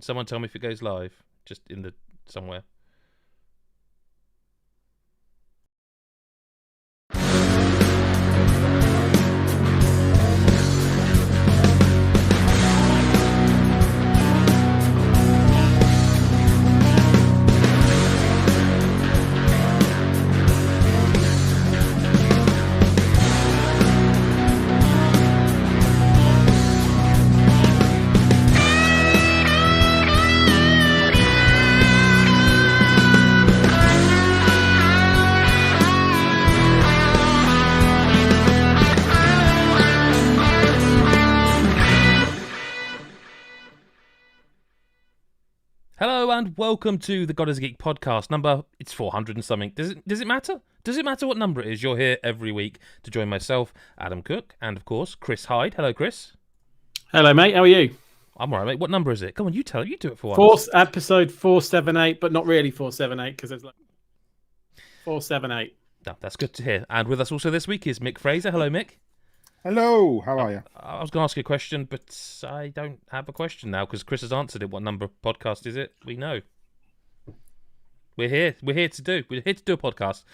Someone tell me if it goes live, just in the somewhere. Hello and welcome to the God is a Geek podcast. It's 400 and something. Does it matter? Does it matter what number it is? You're here every week to join myself, Adam Cook, and of course Chris Hyde. Hello, Chris. Hello, mate. How are you? I'm alright, mate. What number is it? Come on, you tell it. You do it for once. Episode 478, but not really 478 because there's like 478. No, that's good to hear. And with us also this week is Mick Fraser. Hello, Mick. Hello, how are you? I was going to ask you a question, but I don't have a question now because Chris has answered it. What number podcast is it? We know. We're here. We're here to do a podcast.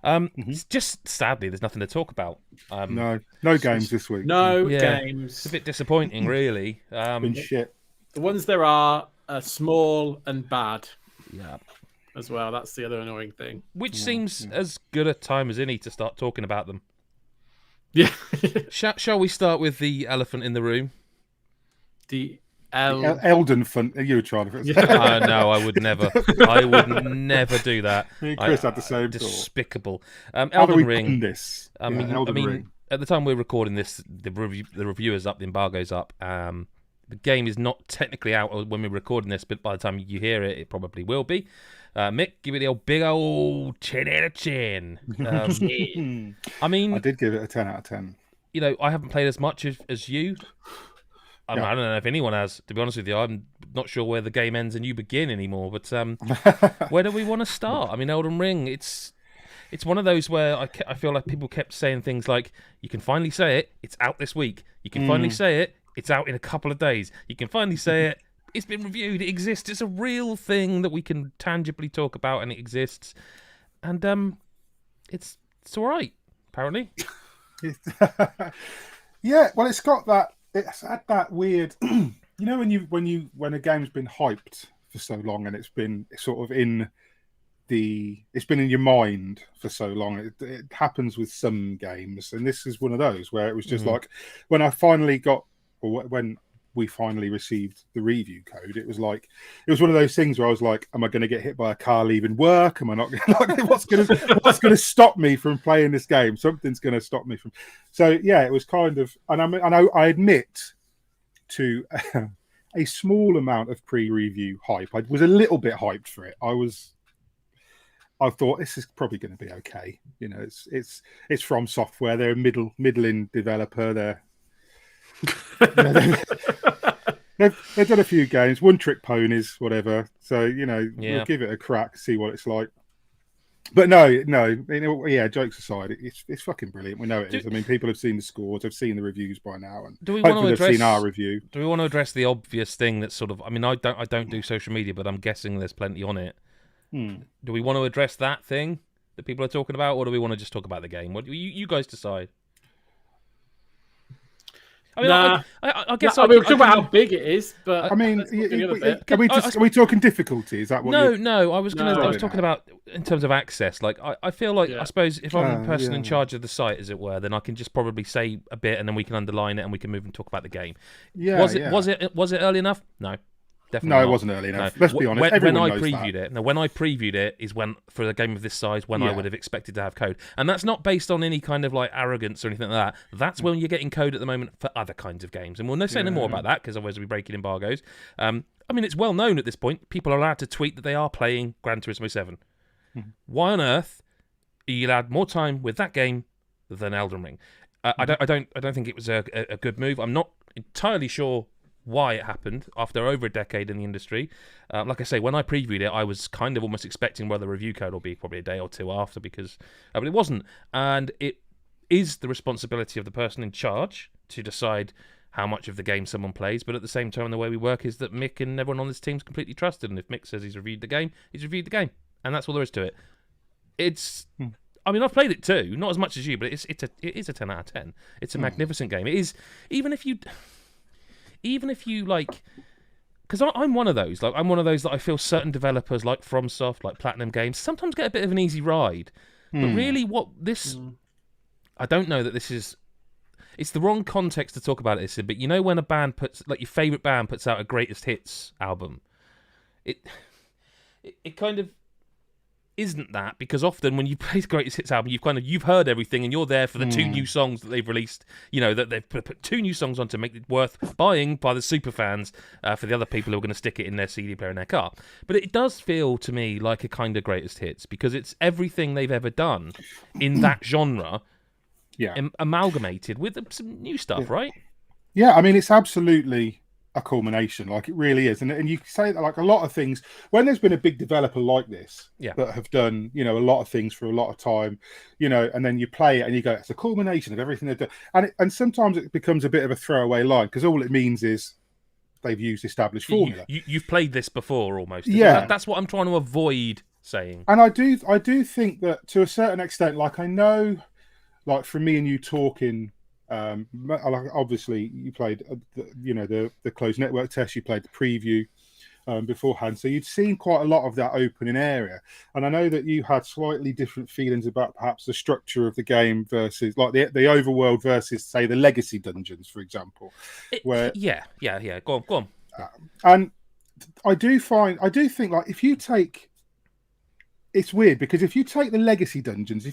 It's just sadly, there's nothing to talk about. No games this week. No games. It's a bit disappointing, really. Been shit. The ones there are small and bad. Yeah. As well. That's the other annoying thing. Which seems as good a time as any to start talking about them. Yeah. Shall we start with the elephant in the room? Elden Fun. You were trying to. No, I would never. I would never do that. Me and Chris had the same thought. Despicable. How Elden do we Ring. pin this? I mean, at the time we're recording this, the review is up, the embargo's up. The game is not technically out when we're recording this, but by the time you hear it, it probably will be. Mick, give it the big old 10 out of 10. I mean, I did give it a 10 out of 10. You know, I haven't played as much as you. I don't know if anyone has, to be honest with you. I'm not sure where the game ends and you begin anymore, but where do we want to start? I mean, Elden Ring, it's one of those where I feel like people kept saying things like, you can finally say it, it's out this week. You can finally say it, it's out in a couple of days. You can finally say it, it's been reviewed, it exists. It's a real thing that we can tangibly talk about, and it exists. And it's all right, apparently. Yeah, well, it's got that. It's had that weird. You know, when a game's been hyped for so long and it's been sort of it's been in your mind for so long. It happens with some games, and this is one of those where it was just like when we finally received the review code, it was one of those things where I was like, am I going to get hit by a car leaving work? Am I not? What's going to stop me from playing this game? Something's going to stop me from. So yeah, it was kind of, and I admit to a small amount of pre-review hype. I was a little bit hyped for it. I thought this is probably going to be okay. You know, it's From Software. They're a middling developer. They've done a few games, One Trick Ponies, whatever. So we'll give it a crack, see what it's like. But no, jokes aside, it's fucking brilliant. We know it is. I mean, people have seen the scores, have seen the reviews by now, and hopefully they've seen our review. Do we want to address the obvious thing that's sort of? I mean, I don't do social media, but I'm guessing there's plenty on it. Do we want to address that thing that people are talking about, or do we want to just talk about the game? What you guys decide? I mean, I guess we'll talk about how big it is, but I mean, are we talking difficulty? Is that what? No. I was talking about in terms of access. Like, I feel like I suppose if I'm the person in charge of the site, as it were, then I can just probably say a bit, and then we can underline it, and we can move and talk about the game. Yeah. Was it early enough? No. Definitely no, not. it wasn't early enough. Let's be honest. When I previewed it is when, for a game of this size, when I would have expected to have code. And that's not based on any kind of like arrogance or anything like that. That's when you're getting code at the moment for other kinds of games. And we'll say no more about that because otherwise we'll be breaking embargoes. I mean, it's well known at this point. People are allowed to tweet that they are playing Gran Turismo 7. Why on earth are you allowed more time with that game than Elden Ring? I don't think it was a good move. I'm not entirely sure why it happened after over a decade in the industry. Like I say, when I previewed it, I was kind of almost expecting the review code will be probably a day or two after, because but it wasn't. And it is the responsibility of the person in charge to decide how much of the game someone plays, but at the same time, the way we work is that Mick and everyone on this team's completely trusted, and if Mick says he's reviewed the game, he's reviewed the game, and that's all there is to it. It's, I mean, I've played it too, not as much as you, but it is a 10 out of 10. It's a magnificent game. It is, even if you like, because I'm one of those, like I'm one of those that I feel certain developers like FromSoft, like Platinum Games, sometimes get a bit of an easy ride, but really, what this, I don't know that this is. It's the wrong context to talk about it, but you know when a band puts, like your favourite band puts out a greatest hits album, it kind of isn't that, because often when you play the greatest hits album, you've heard everything and you're there for the 2 new songs that they've released, that they've put 2 new songs on to make it worth buying by the super fans for the other people who are going to stick it in their CD player in their car. But it does feel to me like a kind of greatest hits, because it's everything they've ever done in that genre. Yeah, amalgamated with some new stuff, right? Yeah, I mean, it's absolutely a culmination, like it really is. And you say that, like, a lot of things, when there's been a big developer like this that have done, a lot of things for a lot of time, and then you play it and you go, it's a culmination of everything they've done. And sometimes it becomes a bit of a throwaway line, because all it means is they've used established formula. You've played this before, almost. Yeah. That's what I'm trying to avoid saying. And I do think that to a certain extent, like, I know, like, from me and you talking, obviously you played, the closed network test, you played the preview beforehand, so you'd seen quite a lot of that opening area, and I know that you had slightly different feelings about perhaps the structure of the game versus, like, the overworld versus, say, the legacy dungeons, for example. Go on. And I do think, like, if you take. It's weird, because if you take the legacy dungeons,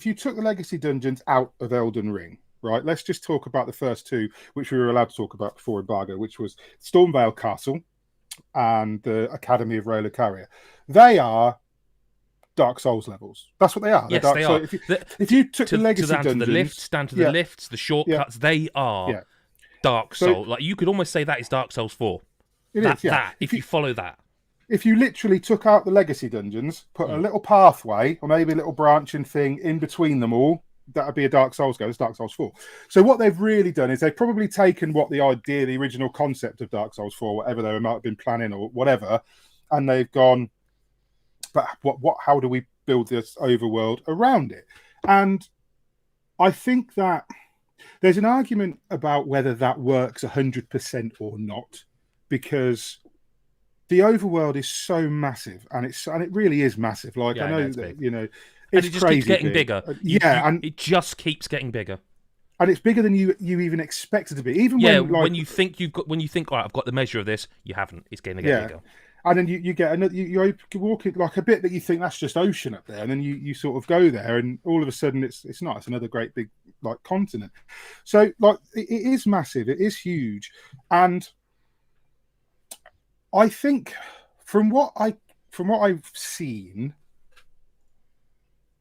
out of Elden Ring, right? Let's just talk about the first 2, which we were allowed to talk about before embargo, which was Stormvale Castle and the Academy of Roller Carrier. They are Dark Souls levels. That's what they are. Yes, they are. If you took the legacy dungeons, down to the lifts, the shortcuts, they are Dark Souls. Like, you could almost say that is Dark Souls 4. If you follow that. If you literally took out the legacy dungeons, put a little pathway or maybe a little branching thing in between them all, that would be a Dark Souls game. It's Dark Souls 4. So what they've really done is they've probably taken what the original concept of Dark Souls 4, whatever they might have been planning or whatever, and they've gone, but how do we build this overworld around it? And I think that there's an argument about whether that works 100% or not, because the overworld is so massive, and it really is massive. Like, I know that big. It's and it just crazy keeps getting big. Bigger. And it just keeps getting bigger, and it's bigger than you even expected to be. Even when you think right, I've got the measure of this, you haven't. It's going to get bigger. And then you get another. You walk it like a bit that you think that's just ocean up there, and then you sort of go there, and all of a sudden it's not. It's another great big, like, continent. So, like, it is massive. It is huge, and I think from what I've seen,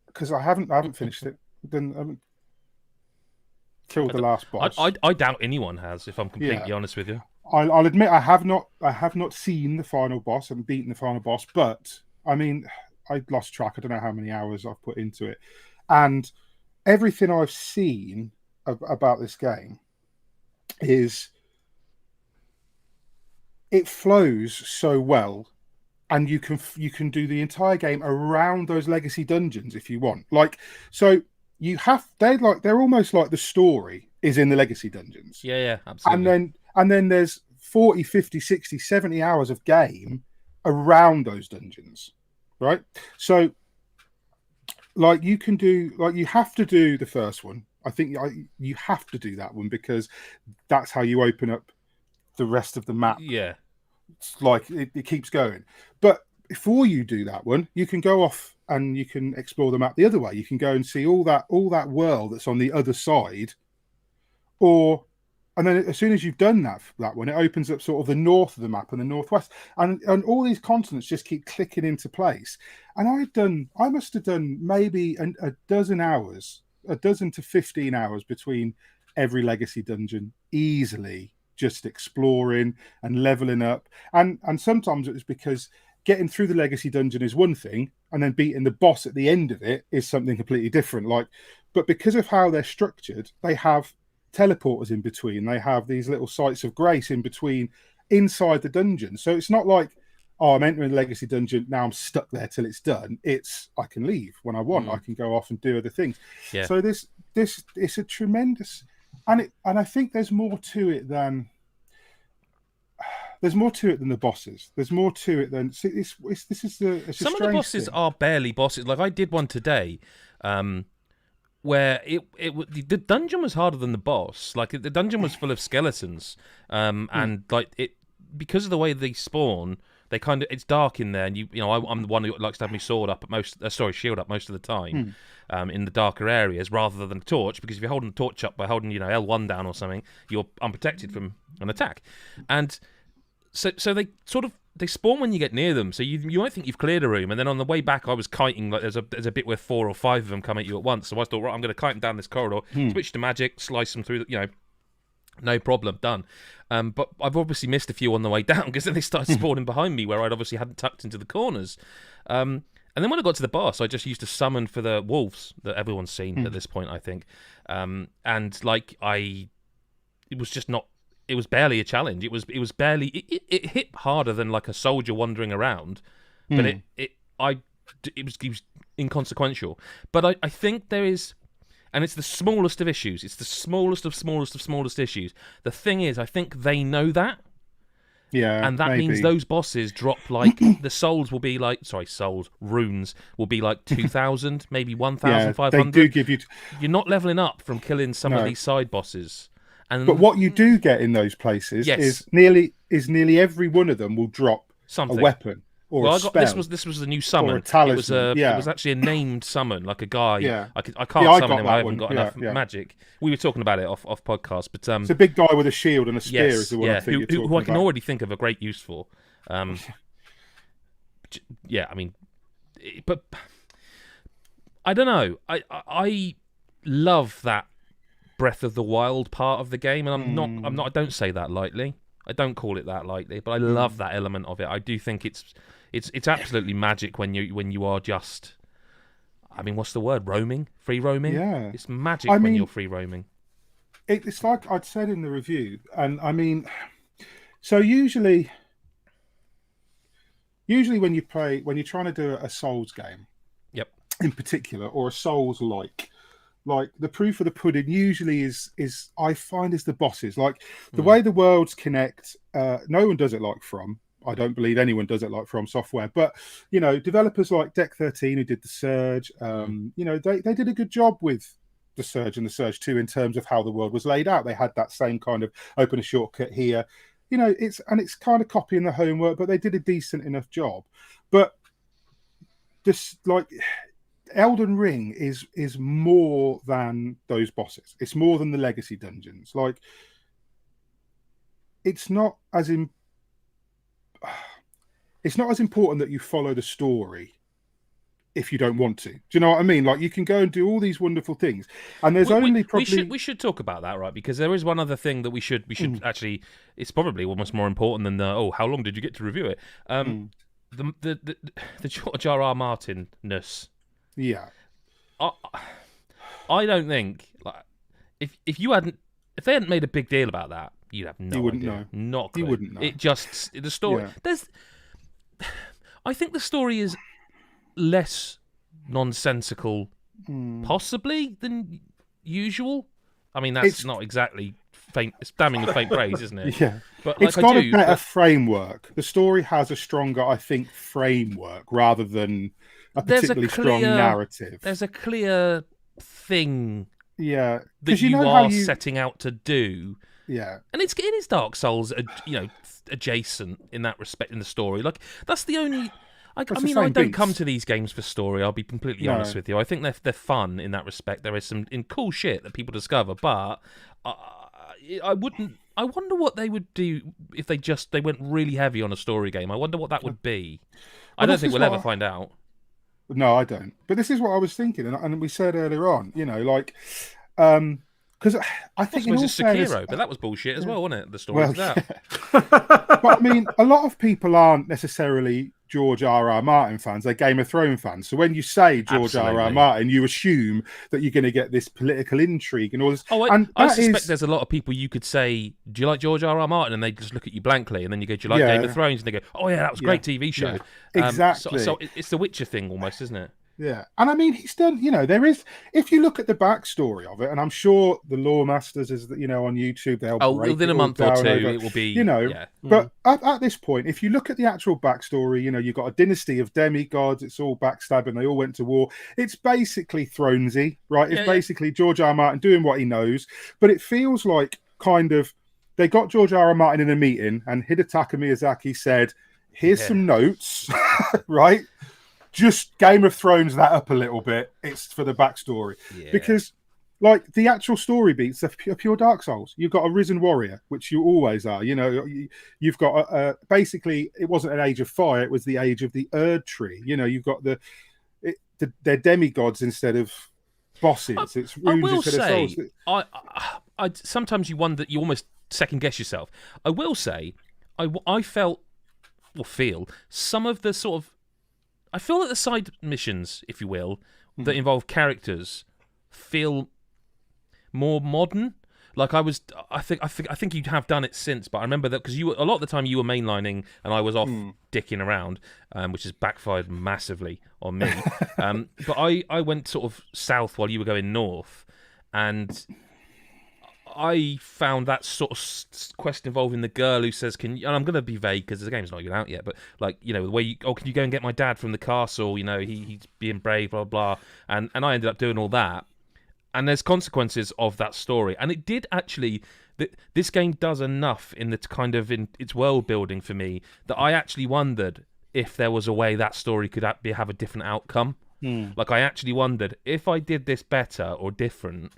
because I haven't finished it, then I haven't killed the last boss. I doubt anyone has, if I'm completely honest with you. I'll admit I have not seen the final boss and beaten the final boss, but I mean, I lost track. I don't know how many hours I've put into it, and everything I've seen about this game is, it flows so well, and you can do the entire game around those legacy dungeons if you want. Like, so they're almost like the story is in the legacy dungeons. Yeah, absolutely. And then there's 40, 50, 60, 70 hours of game around those dungeons, right? So, like, you have to do the first one. I think you have to do that one, because that's how you open up the rest of the map. Yeah, it's like it keeps going. But before you do that one, you can go off and you can explore the map the other way. You can go and see all that world that's on the other side, and then as soon as you've done that one, it opens up sort of the north of the map and the northwest, and all these continents just keep clicking into place. And I must have done maybe a dozen to 15 hours between every legacy dungeon, easily, just exploring and leveling up. And sometimes it was because getting through the legacy dungeon is one thing, and then beating the boss at the end of it is something completely different. But because of how they're structured, they have teleporters in between. They have these little sites of grace in between inside the dungeon. So it's not like, oh, I'm entering the legacy dungeon, now I'm stuck there till it's done. It's I can leave when I want. I can go off and do other things. Yeah. So this it's a tremendous, and I think there's more to it than the bosses. There's more to it than some of the bosses are barely bosses. Like I did one today, where the dungeon was harder than the boss. Like the dungeon was full of skeletons, and like it because of the way they spawn. They kind of it's dark in there, and I'm the one who likes to have my shield up most of the time, in the darker areas rather than a torch. Because if you're holding the torch up by holding L1 down or something, you're unprotected from an attack. And so they they spawn when you get near them. So you might think you've cleared a room, and then on the way back I was kiting. Like there's a bit where 4 or 5 of them come at you at once. So I thought, right, I'm going to kite them down this corridor, switch to magic, slice them through. No problem, done. But I've obviously missed a few on the way down because then they started spawning behind me where I'd obviously hadn't tucked into the corners. And then when I got to the boss, I just used to summon for the wolves that everyone's seen at this point, I think. And like it was barely a challenge. It was barely. It hit harder than like a soldier wandering around, but it was inconsequential. But I think there is. And it's the smallest of issues. It's the smallest of smallest issues. The thing is, I think they know that. Yeah, and that means those bosses drop like the runes will be like 2,000, maybe 1,500. They do give you. You're not leveling up from killing some of these side bosses. But what you do get in those places is nearly every one of them will drop something. A weapon. Or a spell, this was a new summon. Or a talisman. It was actually a named summon, like a guy. Yeah. I can't summon him. I haven't got enough magic. We were talking about it off podcast, but it's a big guy with a shield and a spear. Is the one I think you're talking who I can about. already think of a great use for. Yeah, I mean, but I don't know. I love that Breath of the Wild part of the game, and I'm not. I don't say that lightly. I don't call it that lightly, but I love that element of it. I do think it's absolutely magic when you are just, I mean, what's the word? Roaming, free roaming. Yeah, it's magic when you're free roaming. It's like I'd said in the review, and I mean, so usually when you're trying to do a Souls game, in particular, or a Souls like the proof of the pudding usually is I find is the bosses. Like the way the worlds connect, no one does it like From. I don't believe anyone does it like From Software. But developers like Deck 13 who did the Surge, they did a good job with the Surge and the Surge 2 in terms of how the world was laid out. They had that same kind of open a shortcut here. It's kind of copying the homework, but they did a decent enough job. But just like Elden Ring is more than those bosses. It's more than the legacy dungeons. Like, it's not as important that you follow the story if you don't want to. Do you know what I mean? Like, you can go and do all these wonderful things, and there's we should talk about that, right? Because there is one other thing that we should actually. It's probably almost more important than how long did you get to review it? The George R.R. Martin-ness. Yeah, I don't think if they hadn't made a big deal about that, you'd have no idea. You wouldn't know. Not a clue. You wouldn't know. It just the story. Yeah. I think the story is less nonsensical, possibly than usual. I mean, that's not exactly faint. It's damning with faint praise, isn't it? Yeah, but it's got a better framework. The story has a stronger, I think, framework rather than a particularly strong narrative. There's a clear thing that you are setting out to do. Yeah. And it is Dark Souls, adjacent in that respect in the story. Like, that's the only... I don't come to these games for story, I'll be completely honest with you. I think they're fun in that respect. There is some cool shit that people discover, but I wonder what they would do if they went really heavy on a story game. I wonder what that would be. I don't think we'll ever find out. No, I don't. But this is what I was thinking, and we said earlier on, because I think it was Sekiro, but that was bullshit as well, wasn't it? The story of that. But I mean, a lot of people aren't necessarily George R.R. Martin fans, they're Game of Thrones fans. So when you say George R.R. Martin, you assume that you're going to get this political intrigue and all this. Oh, I suspect there's a lot of people you could say, do you like George R.R. Martin? And they just look at you blankly. And then you go, do you like Game of Thrones? And they go, oh, yeah, that was a great TV show. Yeah. Exactly. So it's the Witcher thing almost, isn't it? Yeah. And I mean, he's done, there is, if you look at the backstory of it, and I'm sure the Lore Masters is, on YouTube, they'll within a month or two, it will be, But at this point, if you look at the actual backstory, you've got a dynasty of demigods, it's all backstabbing, they all went to war. It's basically Thronesy, right? It's basically George R. R. Martin doing what he knows, but it feels like kind of, they got George R. R. Martin in a meeting, and Hidetaka Miyazaki said, here's some notes, right? Just Game of Thrones that up a little bit. It's for the backstory. Yeah. Because, like, the actual story beats are pure Dark Souls. You've got a risen warrior, which you always are. You've got basically, it wasn't an age of fire, it was the age of the Erd tree. You've got they're demigods instead of bosses. It's runes instead of souls. I sometimes you wonder, you almost second guess yourself. I will say, I felt, or feel, some of the sort of, I feel that the side missions, if you will, that involve characters feel more modern. Like I think you have done it since, but I remember that because a lot of the time you were mainlining and I was off dicking around, which has backfired massively on me. But I went sort of south while you were going north, and I found that sort of quest involving the girl who says, and I'm going to be vague because the game's not even out yet, but like, the way can you go and get my dad from the castle? He's being brave, blah, blah. And I ended up doing all that. And there's consequences of that story. And it did actually, this game does enough in the kind of in its world building for me that I actually wondered if there was a way that story could have a different outcome. Like I actually wondered if I did this better or different,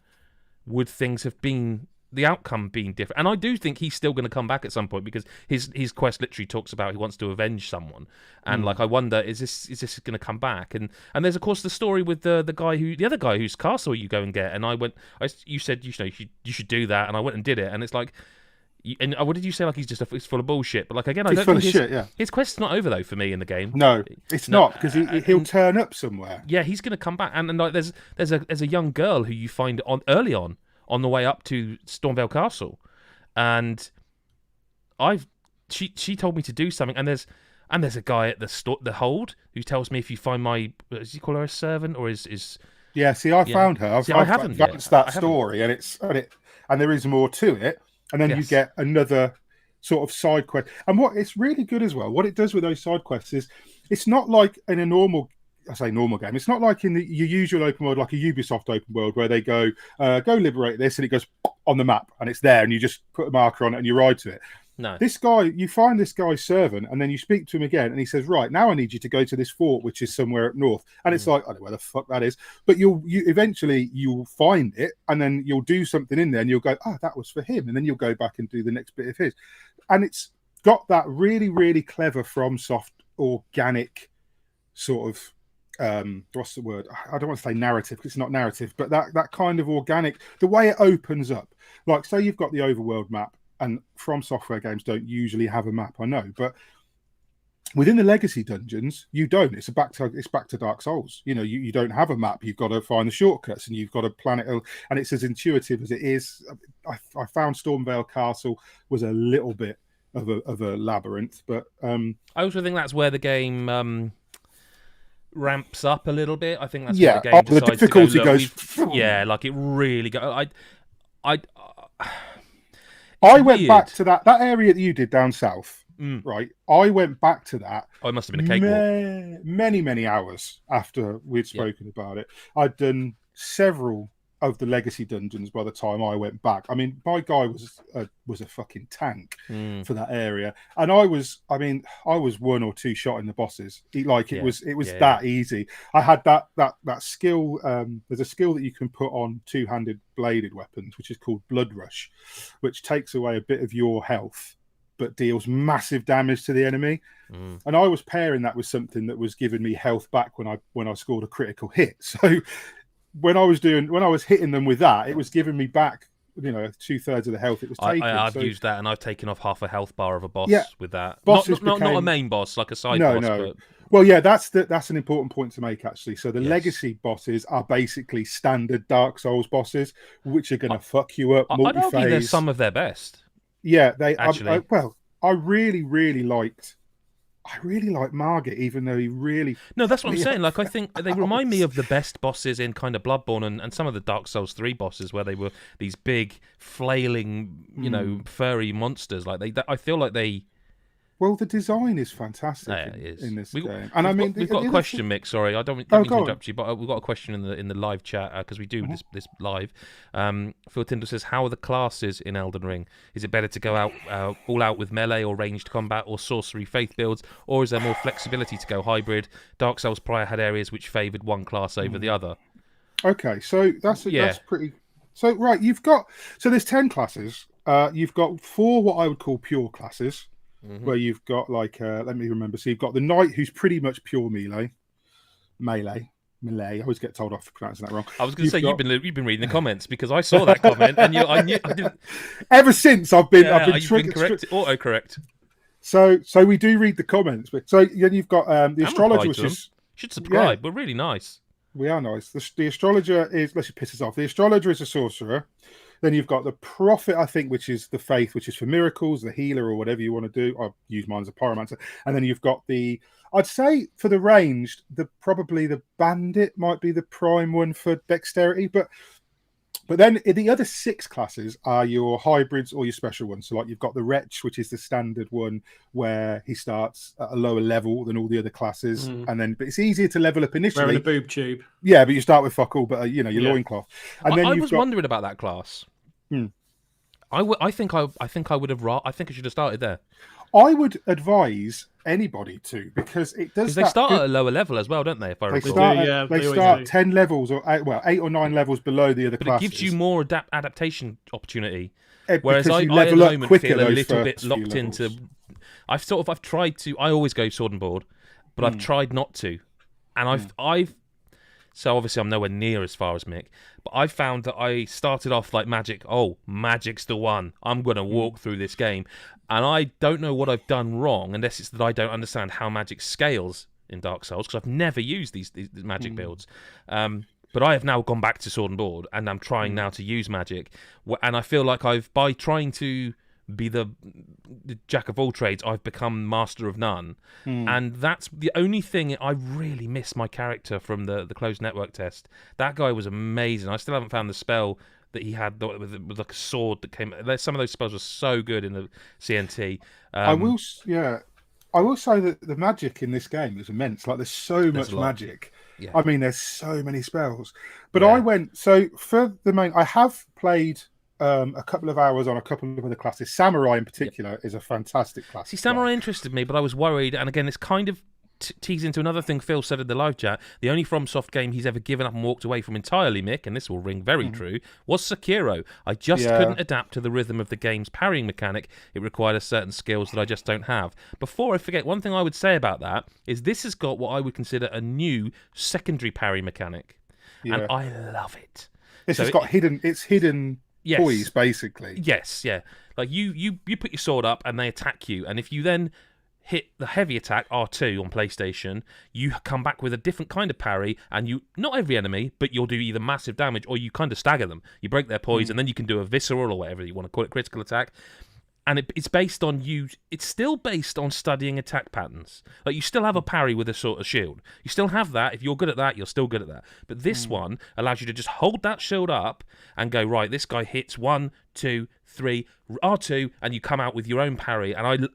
would things have been the outcome being different? And I do think he's still going to come back at some point because his quest literally talks about he wants to avenge someone, and like I wonder is this going to come back? And there's of course the story with the other guy whose castle you go and get, and you said you should do that, and I went and did it, and it's like. And what did you say? Like he's full of bullshit. But like again, I don't think his quest's not over though for me in the game. No, it's not because he'll turn up somewhere. Yeah, he's going to come back, and like there's a young girl who you find early on the way up to Stormvale Castle, and she told me to do something, and there's a guy at the hold who tells me if you find my, does he call her a servant or is yeah? See, I found her. I haven't advanced that story, and there is more to it. And then you get another sort of side quest. And what it's really good as well, what it does with those side quests is it's not like in a normal game. It's not like in your usual open world, like a Ubisoft open world, where they go liberate this, and it goes on the map, and it's there, and you just put a marker on it, and you ride to it. No. This guy, you find this guy's servant, and then you speak to him again, and he says, right, now I need you to go to this fort, which is somewhere up north. And it's like, I don't know where the fuck that is. But you eventually you'll find it, and then you'll do something in there, and you'll go, that was for him. And then you'll go back and do the next bit of his. And it's got that really, really clever FromSoft organic sort of, what's the word? I don't want to say narrative, because it's not narrative, but that kind of organic, the way it opens up. Like, say you've got the overworld map, and From Software games don't usually have a map, I know, but within the legacy dungeons, you don't. It's back to Dark Souls. You don't have a map. You've got to find the shortcuts, and you've got to plan it, and it's as intuitive as it is. I found Stormvale Castle was a little bit of a labyrinth, but I also think that's where the game ramps up a little bit. I think that's where the game decides the difficulty goes. Yeah, like it really goes. I went back to that area that you did down south, right? I went back to that. Oh, it must have been a cakewalk. Many, many hours after we'd spoken about it. I'd done several of the legacy dungeons by the time I went back. I mean, my guy was a fucking tank for that area, and I was one or two shot in the bosses. It was that easy. I had that skill. There's a skill that you can put on two-handed bladed weapons, which is called Blood Rush, which takes away a bit of your health but deals massive damage to the enemy. And I was pairing that with something that was giving me health back when I scored a critical hit. So when I was hitting them with that, it was giving me back 2/3 of the health it was taking. I've used that, and I've taken off half a health bar of a boss with that. Bosses not a main boss, like a side boss. But... Well, yeah, that's an important point to make, actually. So the legacy bosses are basically standard Dark Souls bosses, which are going to fuck you up. I'd argue they're some of their best. Yeah, they actually. I really liked Margit, even though he really... No, that's what I'm saying. Like, I think they remind me of the best bosses in kind of Bloodborne and some of the Dark Souls 3 bosses, where they were these big, flailing, furry monsters. Like I feel like they... Well, the design is fantastic in this game. And we've got a question, Mick. Sorry, I don't mean to interrupt you, but we've got a question in the live chat because we do this live. Phil Tyndall says, "How are the classes in Elden Ring? Is it better to go out all out with melee or ranged combat or sorcery faith builds, or is there more flexibility to go hybrid? Dark Souls prior had areas which favoured one class over the other." Okay, so that's pretty. So right, there's 10 classes. You've got 4 what I would call pure classes. Mm-hmm. Where you've got let me remember. So you've got the knight, who's pretty much pure melee. I always get told off for pronouncing that wrong. I was going to say you've been reading the comments, because I saw that comment and I didn't. Ever since I've been autocorrect. So we do read the comments, but so then you've got the astrologer, which is should subscribe. We're really nice. We are nice. The astrologer is, let's just piss us off. The astrologer is a sorcerer. Then you've got the prophet, I think, which is the faith, which is for miracles, the healer, or whatever you want to do. I use mine as a pyromancer. And then you've got I'd say for the ranged, probably the bandit might be the prime one for dexterity. But then the other 6 classes are your hybrids or your special ones. So like you've got the wretch, which is the standard one where he starts at a lower level than all the other classes, but it's easier to level up initially. Wearing a boob tube. Yeah, but you start with fuck all, but your loincloth. And then I was wondering about that class. I think I should have started there. I would advise anybody to, because it does. Because they start at a lower level as well, don't they? If I recall. They start 10 levels or 8 or 9 levels below the other classes. It gives you more adaptation opportunity. Whereas I at the moment feel a little bit locked into. I've tried to. I always go sword and board, but I've tried not to, and I've. So obviously I'm nowhere near as far as Mick, but I found that I started off like magic. Oh, magic's the one. I'm going to walk through this game. And I don't know what I've done wrong, unless it's that I don't understand how magic scales in Dark Souls, because I've never used these magic builds. But I have now gone back to sword and board, and I'm trying now to use magic. And I feel like by trying to be the jack of all trades, I've become master of none. And that's the only thing. I really miss my character from the closed network test. That guy was amazing. I still haven't found the spell that he had with like a sword that came. Some of those spells were so good in the CNT. I will say that the magic in this game is immense. Like there's so much magic. Yeah. I mean, there's so many spells. But I went for the main. I have played a couple of hours on a couple of other classes. Samurai in particular is a fantastic class. See, Samurai interested me, but I was worried. And again, it's kind of tease into another thing Phil said in the live chat. The only FromSoft game he's ever given up and walked away from entirely, Mick, and this will ring very true, was Sekiro. I just couldn't adapt to the rhythm of the game's parrying mechanic. It required a certain skills that I just don't have. Before I forget, one thing I would say about that is this has got what I would consider a new secondary parry mechanic. And I love it. This has got hidden toys, basically. Yes, yeah. Like you put your sword up and they attack you, and if you then hit the heavy attack R2 on PlayStation, you come back with a different kind of parry, and not every enemy, but you'll do either massive damage or you kind of stagger them. You break their poise, and then you can do a visceral or whatever you want to call it, critical attack. And it's based on it's still based on studying attack patterns. Like you still have a parry with a sort of shield. You still have that. If you're good at that, you're still good at that. But this one allows you to just hold that shield up and go, right, this guy hits 1, 2, 3, R2, and you come out with your own parry. And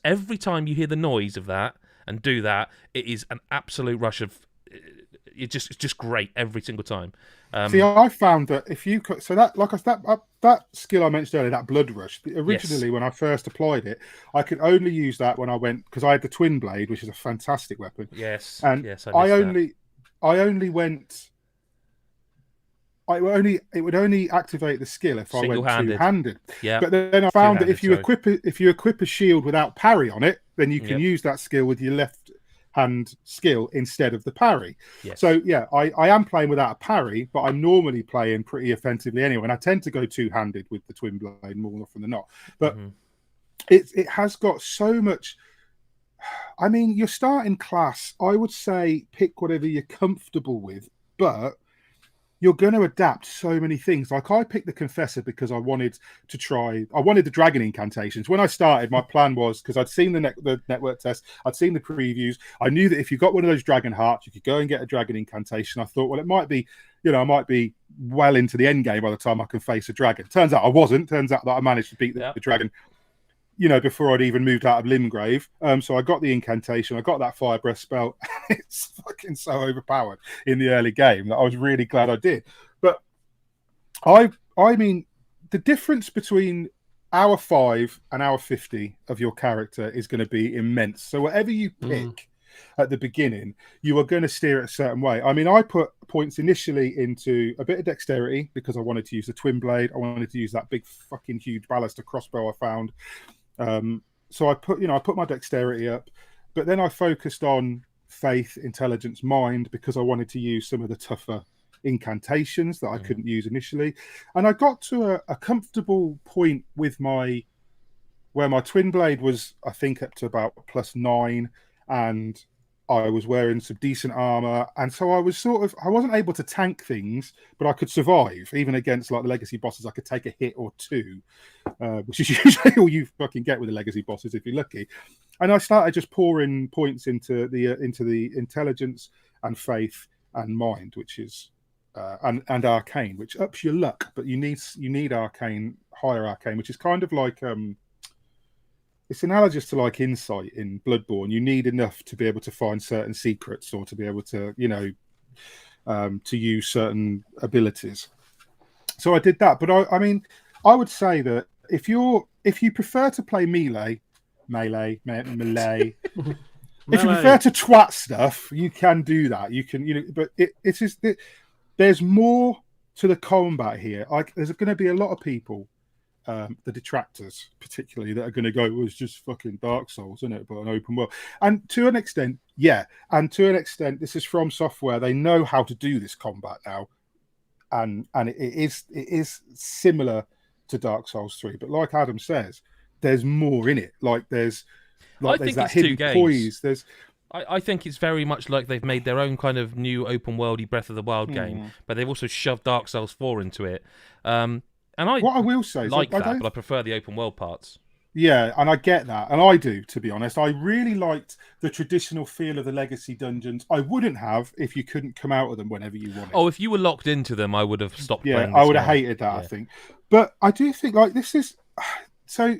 every time you hear the noise of that and do that, it is an absolute rush of... It's just great every single time. See, I found that if you could, so that like that skill I mentioned earlier, that blood rush. Originally, when I first applied it, I could only use that when I went, because I had the twin blade, which is a fantastic weapon. Yes, and yes, it would only activate the skill if I went two-handed. Yeah. But then I found that if you equip a shield without parry on it, then you can use that skill with your left hand skill instead of the parry. Yes. So yeah, I am playing without a parry, but I'm normally playing pretty offensively anyway. And I tend to go two-handed with the twin blade more often than not. But it has got so much. I mean, your starting class, I would say pick whatever you're comfortable with, but you're going to adapt so many things. Like I picked the Confessor because I wanted the dragon incantations. When I started, my plan was, because I'd seen the network test, I'd seen the previews. I knew that if you got one of those dragon hearts, you could go and get a dragon incantation. I thought, well, it might be, I might be well into the end game by the time I can face a dragon. Turns out I wasn't. Turns out that I managed to beat the dragon, before I'd even moved out of Limgrave. So I got the incantation, I got that fire breath spell. It's fucking so overpowered in the early game that I was really glad I did. But I mean, the difference between hour 5 and hour 50 of your character is going to be immense. So whatever you pick at the beginning, you are going to steer it a certain way. I mean, I put points initially into a bit of dexterity because I wanted to use the twin blade. I wanted to use that big fucking huge baluster crossbow I found. So I put my dexterity up, but then I focused on faith, intelligence, mind, because I wanted to use some of the tougher incantations that I couldn't use initially. And I got to a comfortable point with where my twin blade was, I think, up to about +9, and I was wearing some decent armor, and so I wasn't able to tank things, but I could survive even against like the legacy bosses. I could take a hit or two, which is usually all you fucking get with the legacy bosses if you're lucky. And I started just pouring points into the intelligence and faith and mind, which is and arcane, which ups your luck, but you need arcane, higher arcane, which is kind of like it's analogous to like insight in Bloodborne. You need enough to be able to find certain secrets or to be able to, to use certain abilities. So I did that. But I mean, I would say that if you prefer to play melee, if you prefer to twat stuff, you can do that. You can, but it's just there's more to the combat here. Like, there's going to be a lot of people. The detractors, particularly, that are going to go, it was just fucking Dark Souls, isn't it? But an open world. And to an extent, yeah. And to an extent, this is From Software. They know how to do this combat now. And it is similar to Dark Souls 3. But like Adam says, there's more in it. Like there's that hidden poise. I think it's very much like they've made their own kind of new open worldy Breath of the Wild game, but they've also shoved Dark Souls 4 into it. And what I will say is but I prefer the open world parts. Yeah, and I get that, and I do, to be honest. I really liked the traditional feel of the legacy dungeons. I wouldn't have if you couldn't come out of them whenever you wanted. Oh, if you were locked into them, I would have stopped playing. Yeah, I would have hated that, I think. But I do think, like, this is... So,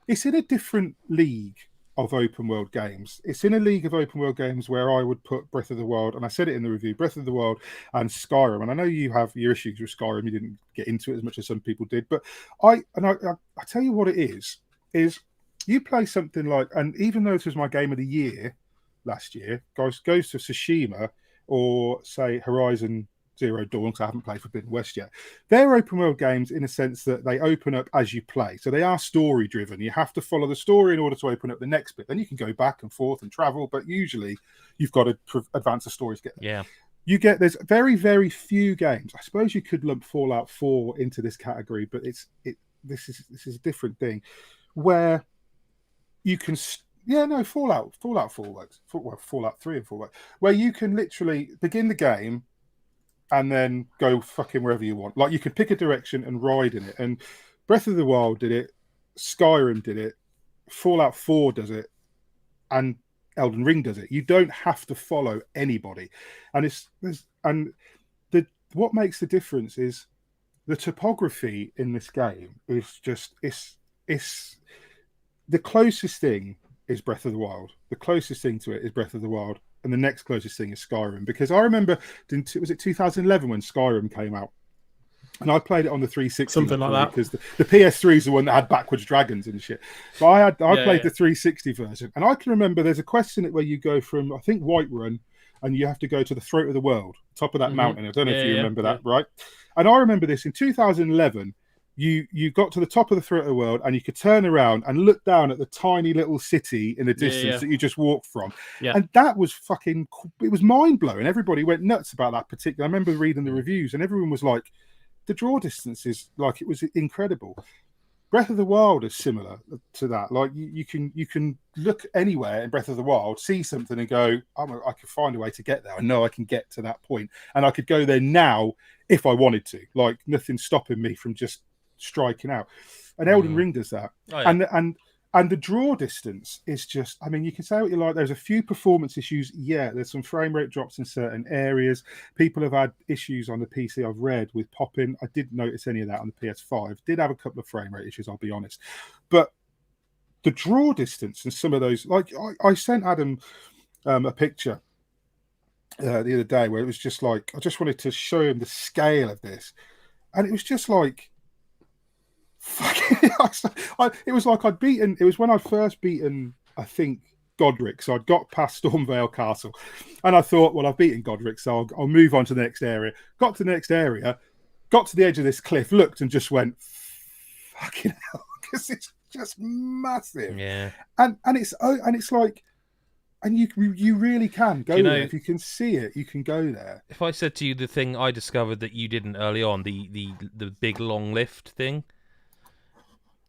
it's in a different league of open world games. It's in a league of open world games where I would put Breath of the Wild, and I said it in the review, Breath of the Wild and Skyrim. And I know you have your issues with Skyrim. You didn't get into it as much as some people did. But I tell you what it is you play something like, and even though this was my game of the year last year, goes to Tsushima or say Horizon Zero Dawn, because I haven't played Forbidden West yet. They're open world games in a sense that they open up as you play. So they are story driven. You have to follow the story in order to open up the next bit. Then you can go back and forth and travel, but usually you've got to advance the stories. There's very, very few games. I suppose you could lump Fallout 4 into this category, but this is a different thing where you can Fallout 4 works. Fallout 3 and 4 works, where you can literally begin the game and then go fucking wherever you want. Like, you can pick a direction and ride in it. And Breath of the Wild did it, Skyrim did it, Fallout 4 does it, and Elden Ring does it. You don't have to follow anybody. And what makes the difference is the topography in this game is just it's the closest thing is Breath of the Wild. The closest thing to it is Breath of the Wild. And the next closest thing is Skyrim, because I remember, was it 2011 when Skyrim came out? And I played it on the 360. Something like that. Because the PS3 is the one that had backwards dragons and shit. But I played the 360 version. And I can remember there's a quest in it where you go from, I think, Whiterun, and you have to go to the throat of the world, top of that mountain. I don't know if you remember that, right? And I remember this in 2011. you got to the top of the threat of the world, and you could turn around and look down at the tiny little city in the distance that you just walked from. And that was it was mind blowing. Everybody went nuts about that particular. I remember reading the reviews, and everyone was like, the draw distance is like, it was incredible. Breath of the Wild is similar to that. Like you can look anywhere in Breath of the Wild, see something, and go, I could find a way to get there. I know I can get to that point, and I could go there now if I wanted to. Like nothing's stopping me from just striking out. And Elden Ring does that. And the draw distance is just, I mean, you can say what you like. There's a few performance issues. Yeah, there's some frame rate drops in certain areas. People have had issues on the PC, I've read, with popping. I didn't notice any of that on the PS5. Did have a couple of frame rate issues, I'll be honest. But the draw distance and some of those, like I sent Adam a picture the other day where it was just like, I just wanted to show him the scale of this. And it was just like, it was like it was when I'd first beaten, I think, Godric. So I'd got past Stormvale Castle, and I thought, well, I've beaten Godric, so I'll move on to the next area. Got to the next area, got to the edge of this cliff, looked, and just went, fucking hell, because it's just massive. Yeah. And it's like, and you really can go there. If you can see it, you can go there. If I said to you the thing I discovered that you didn't early on, the big long lift thing,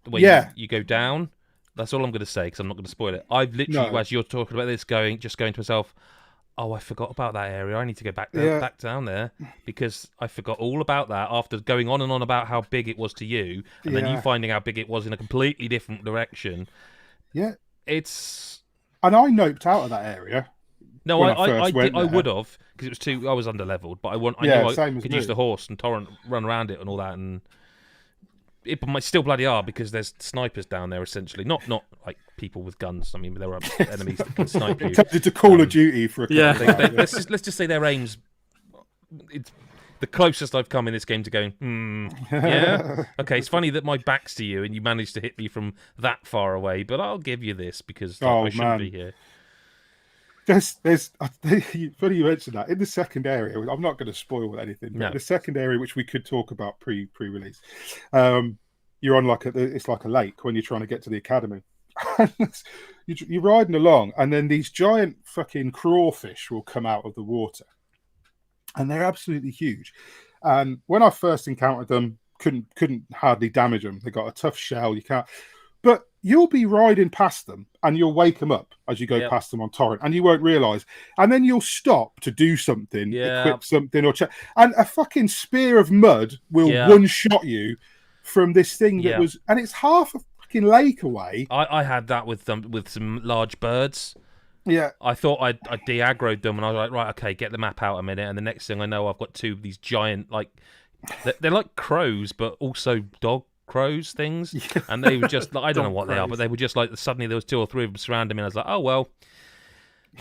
where you go down. That's all I'm going to say, because I'm not going to spoil it. I've literally, as you're talking about this, going to myself, oh, I forgot about that area. I need to go back down there, because I forgot all about that after going on and on about how big it was to you, and then you finding how big it was in a completely different direction. Yeah, it's. And I noped out of that area. No, I would have, because it was I was under leveled, but I knew I could use the horse and torrent, run around it and all that, and. It might still bloody hard, because there's snipers down there, essentially. Not like people with guns. I mean, there are enemies that can snipe you. Tempted to Call of Duty for a couple let's just say their aims. It's the closest I've come in this game to going. Yeah. Okay, it's funny that my back's to you and you managed to hit me from that far away, but I'll give you this, because I shouldn't be here. There's funny you mentioned that. In the second area, I'm not going to spoil anything, but the second area, which we could talk about pre-release, you're on it's like a lake when you're trying to get to the academy. You're riding along, and then these giant fucking crawfish will come out of the water, and they're absolutely huge. And when I first encountered them, couldn't hardly damage them. They got a tough shell. You can't. But you'll be riding past them, and you'll wake them up as you go past them on torrent, and you won't realise. And then you'll stop to do something, equip something, or check. And a fucking spear of mud will one-shot you from this thing that was... And it's half a fucking lake away. I had that with some large birds. Yeah. I thought I de-aggroed them, and I was like, right, okay, get the map out a minute. And the next thing I know, I've got two of these giant, like... They're like crows, but also dog crows things, and they were just like, I don't know what they are, but they were just like, suddenly there was 2 or 3 of them surrounding me, and I was like, oh well,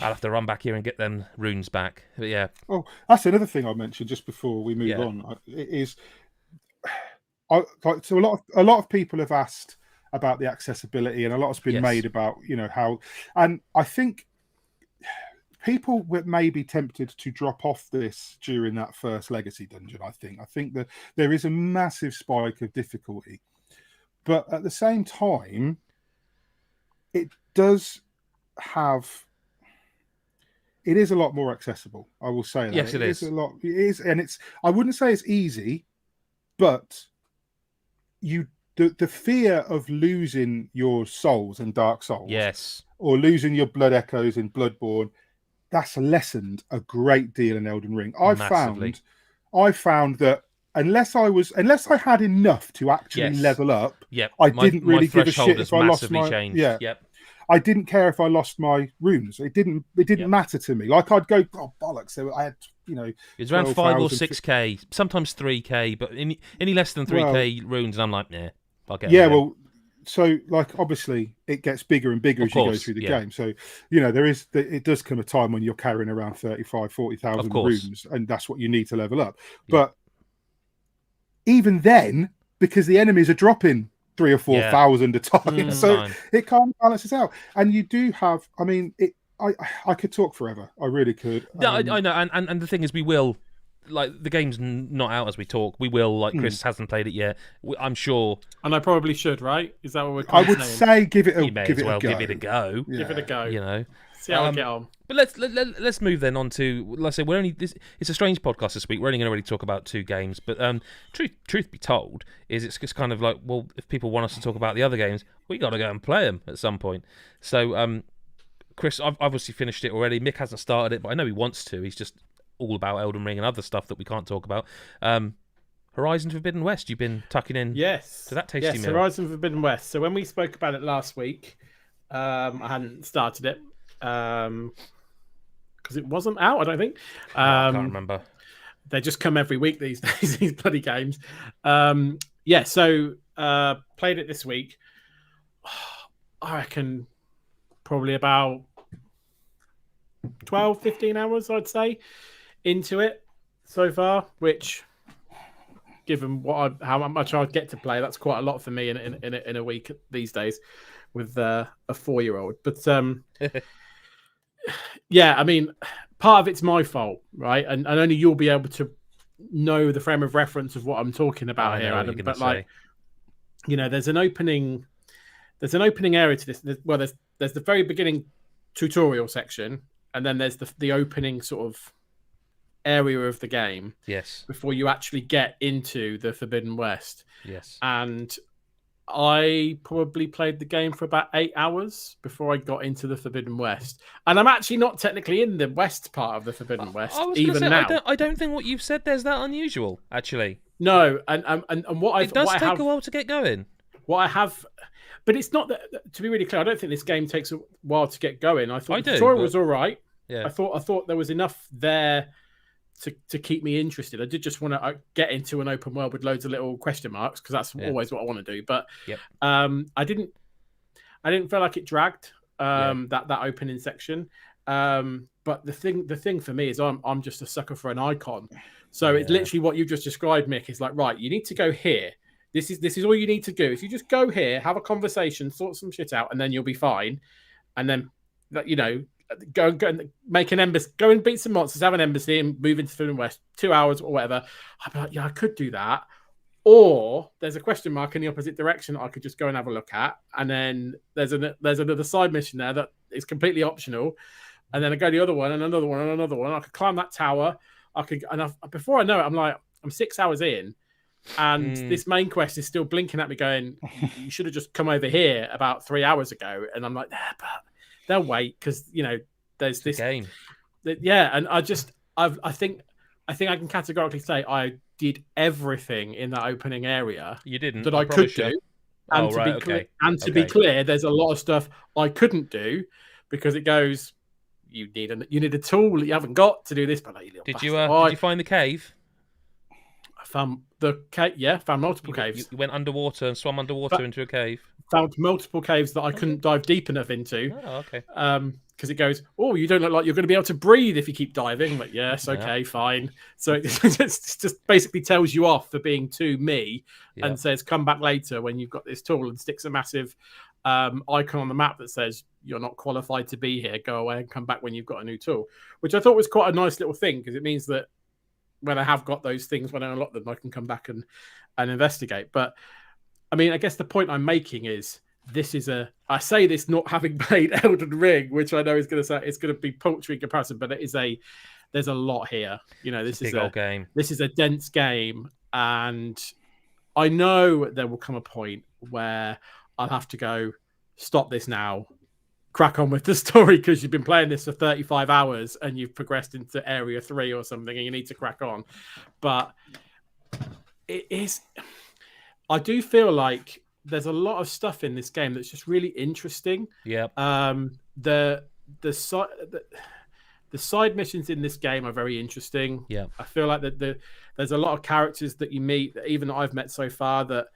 I'll have to run back here and get them runes back. But yeah. Oh, that's another thing I mentioned just before we move on. It is, so a lot of people have asked about the accessibility, and a lot has been made about how, and I think people may be tempted to drop off this during that first legacy dungeon. I think that there is a massive spike of difficulty, but at the same time, it is a lot more accessible. I will say that. Yes, it is. A lot. It is, and it's. I wouldn't say it's easy, but the fear of losing your souls in Dark Souls, or losing your blood echoes in Bloodborne. That's lessened a great deal in Elden Ring. I found that unless I had enough to actually level up, I didn't really give a shit if I lost my changed. I didn't care if I lost my runes. It didn't matter to me. Like I'd go, oh bollocks. So I had it was around 5 or 6k, sometimes 3k, but any less than 3k runes, and I'm like, nah, I'll get them. Well. So, like, obviously, it gets bigger and bigger as you go through the game. So, it does come a time when you're carrying around 35, 40,000 runes, and that's what you need to level up. But even then, because the enemies are dropping 3,000 or 4,000 a time, so it can't balance it out. And you do have, I mean, I could talk forever. I really could. I know, and the thing is, we will like the game's not out as we talk. We will, like Chris hasn't played it yet. I'm sure, and I probably should, right? Is that what we're I kind would of saying? say give it a you may give as it well a go. give it a go. Yeah. Give it a go. You know, See how I get on. But let's move then on to, let's say it's a strange podcast this week. We're only going to really talk about 2 games, but truth be told, is it's just kind of like, well, if people want us to talk about the other games, we got to go and play them at some point. So Chris, I've obviously finished it already. Mick hasn't started it, but I know he wants to. He's just all about Elden Ring and other stuff that we can't talk about. Horizon Forbidden West, you've been tucking in to that tasty meal. Horizon Forbidden West. So when we spoke about it last week, I hadn't started it because it wasn't out, I don't think. I can't remember. They just come every week these days, these bloody games. So played it this week. I reckon probably about 12, 15 hours, I'd say, into it so far, which, given how much I get to play, that's quite a lot for me in a week these days with a 4-year-old. But yeah, I mean, part of it's my fault, right? And only you'll be able to know the frame of reference of what I'm talking about here, Adam. But like, you know, there's an opening area to this. Well, there's the very beginning tutorial section, and then there's the opening sort of area of the game. Yes. Before you actually get into the Forbidden West. Yes. And I probably played the game for about 8 hours before I got into the Forbidden West. And I'm actually not technically in the west part of the Forbidden West, even now. I don't think what you've said there's that unusual, actually. No, and what I've... It does take a while to get going. What I have... But it's not that... To be really clear, I don't think this game takes a while to get going. I thought the tutorial was all right. Yeah. I thought there was enough there to keep me interested. I did just want to get into an open world with loads of little question marks, because that's always what I want to do. But I didn't feel like it dragged that opening section. But the thing for me is I'm just a sucker for an icon. So it's literally what you just described, Mick. Is like, right, you need to go here. This is all you need to do. If you just go here, have a conversation, sort some shit out, and then you'll be fine. And then, you know, go and make an embassy, go and beat some monsters, have an embassy, and move into Forbidden West, 2 hours or whatever. I'd be like, yeah, I could do that. Or there's a question mark in the opposite direction I could just go and have a look at. And then there's another side mission there that is completely optional. And then I go the other one and another one and another one. I could climb that tower. Before I know it, I'm 6 hours in. And this main quest is still blinking at me going, you should have just come over here about 3 hours ago. And I'm like, but they'll wait, because, you know, there's this game. And I think I can categorically say I did everything in that opening area. You didn't. That I could do. And to be clear, there's a lot of stuff I couldn't do, because it goes, you need a tool that you haven't got to do this. But did you find the cave? I found the cave. Yeah, found multiple caves. You went underwater and swam underwater into a cave. Found multiple caves that I couldn't dive deep enough into. Oh, okay. Because it goes, oh, you don't look like you're going to be able to breathe if you keep diving. But yes, okay, fine. So it just basically tells you off for being too me, and says, come back later when you've got this tool, and sticks a massive icon on the map that says, you're not qualified to be here. Go away and come back when you've got a new tool, which I thought was quite a nice little thing, because it means that when I have got those things, when I unlock them, I can come back and investigate. But I mean, I guess the point I'm making is, I say this not having played Elden Ring, which I know is going to say it's going to be paltry in comparison, but there's a lot here. You know, this is a big old game. This is a dense game, and I know there will come a point where I'll have to go, stop this now, crack on with the story, because you've been playing this for 35 hours and you've progressed into area 3 or something, and you need to crack on. But I do feel like there's a lot of stuff in this game that's just really interesting. Yeah. The side missions in this game are very interesting. Yeah. I feel like that there's a lot of characters that you meet, that even I've met so far, that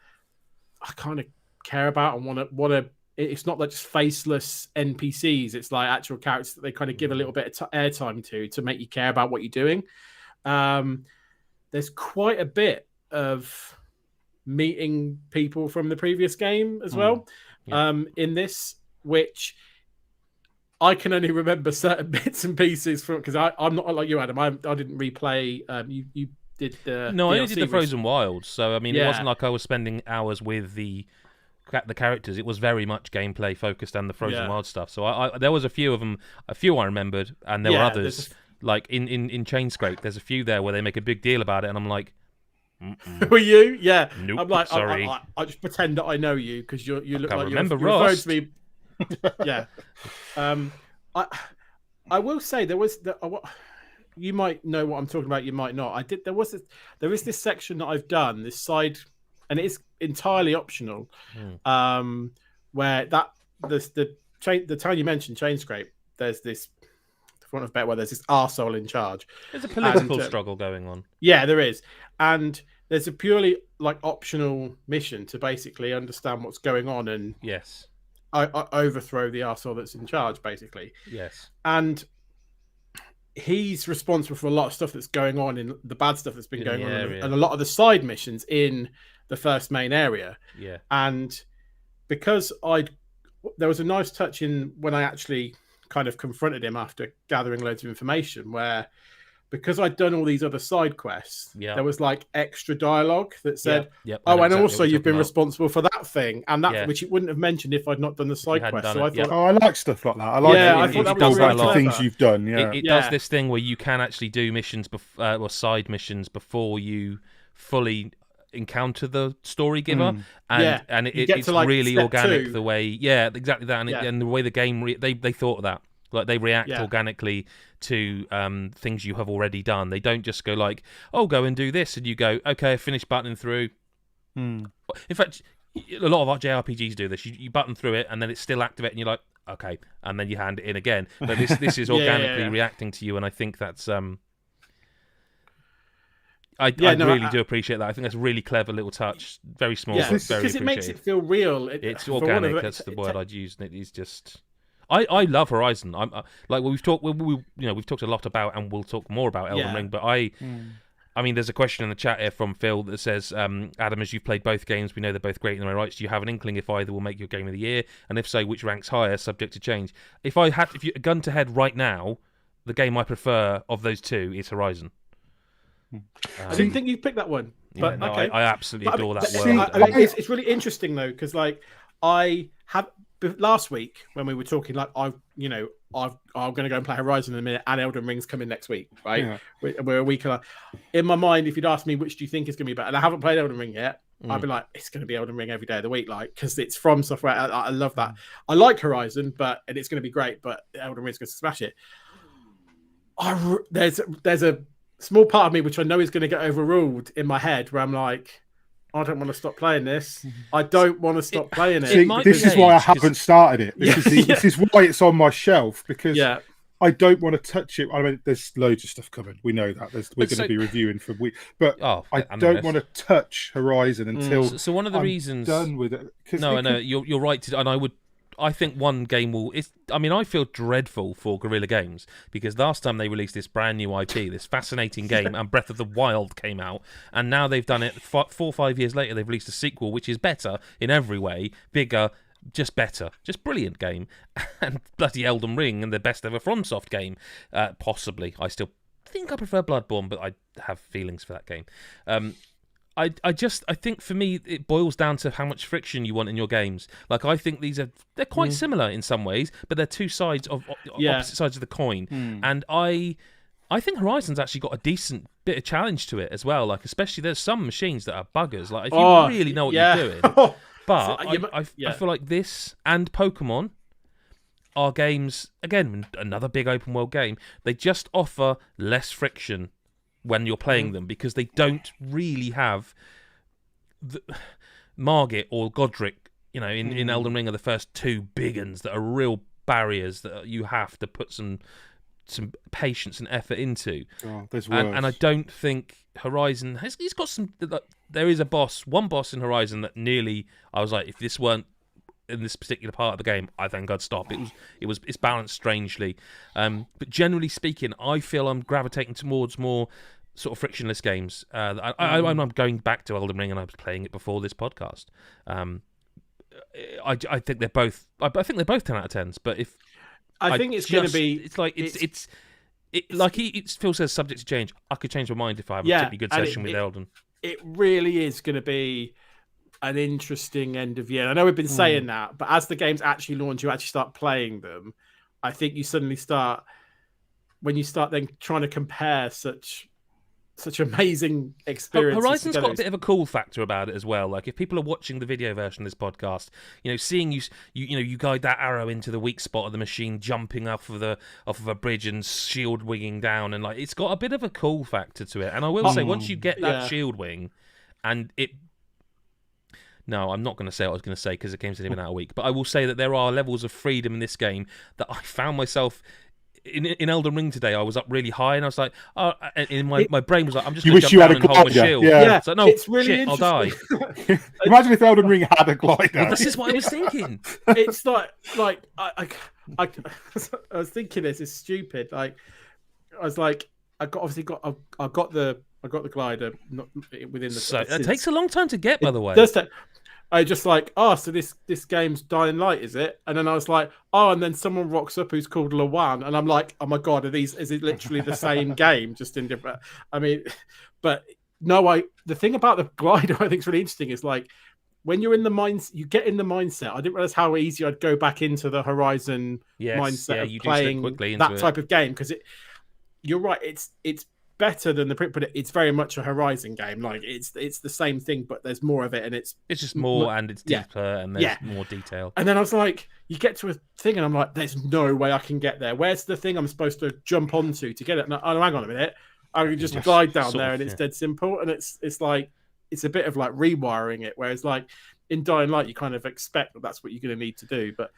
I kind of care about and want to. It's not like just faceless NPCs. It's like actual characters that they kind of give a little bit of airtime to make you care about what you're doing. There's quite a bit of meeting people from the previous game as well in this, which I can only remember certain bits and pieces from because I'm not like you, Adam. I didn't replay. You did the no, I only DLC did the Frozen Wilds. So I mean, it wasn't like I was spending hours with the characters. It was very much gameplay focused and the Frozen Wild stuff. So I there was a few of them, a few I remembered, and there were others like in Chainscrape. There's a few there where they make a big deal about it, and I'm like, were you? Yeah. Nope, I'm like, sorry. I just pretend that I know you because you look like remember you're referring to me. Yeah. I will say there was you might know what I'm talking about. You might not. There is this section that I've done this side, and it is entirely optional. Where the town you mentioned, Chainscrape, there's this. For want of a better word, there's this arsehole in charge. There's a political struggle going on. Yeah, there is. And there's a purely like optional mission to basically understand what's going on and I overthrow the arsehole that's in charge, basically. Yes. And he's responsible for a lot of stuff that's going on in the bad stuff that's been going on and a lot of the side missions in the first main area. Yeah. And because there was a nice touch in when I actually kind of confronted him after gathering loads of information where because I'd done all these other side quests, there was like extra dialogue that said, and also you've been responsible for that thing and that which it wouldn't have mentioned if I'd not done the side quest. So I thought, I like stuff like that. I like I thought that was really clever. Things you've done. Yeah, it does this thing where you can actually do missions or side missions before you fully encounter the story giver, and it's like really organic the way, exactly that, and the way the game they thought of that. Like they react organically to things you have already done. They don't just go like, "Oh, go and do this," and you go, "Okay, finish buttoning through." In fact, a lot of our JRPGs do this. You button through it, and then it's still activate, and you're like, "Okay," and then you hand it in again. But this is organically reacting to you, and I think that's I really do appreciate that. I think that's a really clever little touch. Very small, but very appreciated. Because it makes it feel real. It's organic. That's the word I'd use. It is just. I love Horizon. I'm like we've talked a lot about, and we'll talk more about Elden Ring. But I mean, there's a question in the chat here from Phil that says, Adam, as you've played both games, we know they're both great in their own rights. Do you have an inkling if either will make your game of the year, and if so, which ranks higher, subject to change? If you gun to head right now, the game I prefer of those two is Horizon. I didn't think you'd pick that one, but okay. I absolutely adore that world. It's really interesting though, because like I have. Last week when we were talking, like I'm going to go and play Horizon in a minute, and Elden Ring's coming next week, right? Yeah. We're a week. In my mind, if you'd asked me which do you think is going to be better, and I haven't played Elden Ring yet, I'd be like, it's going to be Elden Ring every day of the week, like because it's from software. I love that. I like Horizon, and it's going to be great, but Elden Ring's going to smash it. There's a small part of me which I know is going to get overruled in my head, where I'm like, I don't want to stop playing this. I don't want to stop playing it. See, this is why I haven't started it. This is why it's on my shelf, because I don't want to touch it. I mean, there's loads of stuff coming. We know that. We're going to be reviewing for weeks. But I don't want to touch Horizon until so one of the reasons done with it. No, you're right. And I think one game will. I feel dreadful for Guerrilla Games because last time they released this brand new IP, this fascinating game, and Breath of the Wild came out, and now they've done it 4 or 5 years later. They've released a sequel which is better in every way, bigger, just better, just brilliant game, and bloody Elden Ring and the best ever FromSoft game, possibly. I still think I prefer Bloodborne, but I have feelings for that game. I think for me it boils down to how much friction you want in your games. Like I think they're quite similar in some ways, but they're two sides of opposite sides of the coin. And I think Horizon's actually got a decent bit of challenge to it as well. Like especially there's some machines that are buggers. Like if you really know what you're doing. But I feel like this and Pokemon are games, again, another big open world game. They just offer less friction when you're playing them because they don't really have Margit or Godric, in Elden Ring are the first two big uns that are real barriers that you have to put some patience and effort into. There's worse. And I don't think Horizon he's got some. There is one boss in Horizon that nearly I was like, if this weren't in this particular part of the game, I think I'd stop. It's balanced strangely, but generally speaking, I feel I'm gravitating towards more sort of frictionless games. I'm going back to Elden Ring, and I was playing it before this podcast. I think they're both. I think they're both 10 out of 10s. But if I think it's going to be. It's like Phil says, subject to change. I could change my mind if I have a particularly good session with Elden. It really is going to be an interesting end of year. I know we've been saying that, but as the games actually launch, you actually start playing them. I think you suddenly start then trying to compare such amazing experiences. Horizon's got a bit of a cool factor about it as well. Like if people are watching the video version of this podcast, seeing you guide that arrow into the weak spot of the machine, jumping off of a bridge and shield winging down, and like it's got a bit of a cool factor to it. And I will say, once you get that shield wing, and it. No, I'm not going to say what I was going to say because the game's only been out a week. But I will say that there are levels of freedom in this game that I found myself in Elden Ring today. I was up really high and I was like, my brain was like, I'm just going to jump down and hold my shield. Yeah. It's like, no, it's really I'll die. Imagine if Elden Ring had a glider. Well, this is what I was thinking. It's like I was thinking this is stupid. Like I was like, I got the glider within the. So it takes a long time to get, by the way. I just like, so this game's Dying Light, is it? And then I was like, and then someone rocks up who's called Lawan, and I'm like, oh my god, is it literally the same game, just in different? I mean, but no, the thing about the glider I think is really interesting is like when you're in the you get in the mindset. I didn't realize how easy I'd go back into the Horizon mindset of playing that type of game because you're right, it's better than the print, but it's very much a Horizon game. Like it's the same thing, but there's more of it, and it's just more and it's deeper and there's more detail. And then I was like, you get to a thing, and I'm like, there's no way I can get there. Where's the thing I'm supposed to jump onto to get it? No, hang on a minute, I can just glide down there, and it's dead simple. And it's like it's a bit of like rewiring it. Whereas like in Dying Light, you kind of expect that's what you're going to need to do. But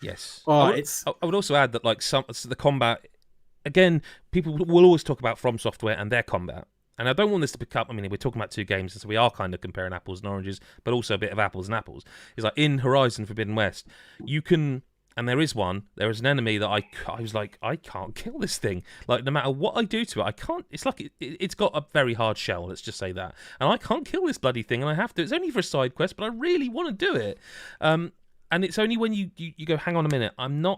I would also add that like the combat. Again, people will always talk about From Software and their combat. And I don't want this to become... I mean, we're talking about two games, so we are kind of comparing apples and oranges, but also a bit of apples and apples. It's like in Horizon Forbidden West, you can... And there is an enemy that I was like, I can't kill this thing. Like, no matter what I do to it, I can't... It's like it's got a very hard shell, let's just say that. And I can't kill this bloody thing, and I have to. It's only for a side quest, but I really want to do it. And it's only when you go, hang on a minute,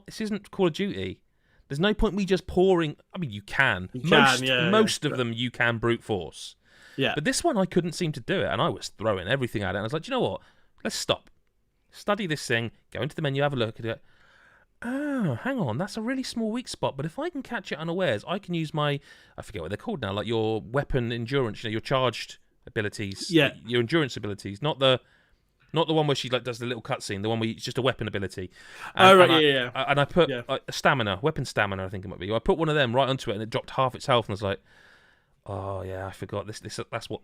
this isn't Call of Duty. There's no point me just pouring... I mean, you can. Most of them you can brute force. Yeah. But this one, I couldn't seem to do it, and I was throwing everything at it. And I was like, you know what? Let's stop. Study this thing, go into the menu, have a look at it. Oh, hang on, that's a really small weak spot, but if I can catch it unawares, I can use my... I forget what they're called now, like your weapon endurance, your charged abilities. Yeah. Your endurance abilities, not the one where she like does the little cutscene, the one where it's just a weapon ability. And I put a stamina, weapon stamina, I think it might be. I put one of them right onto it, and it dropped half its health, and I was like, oh yeah, I forgot this.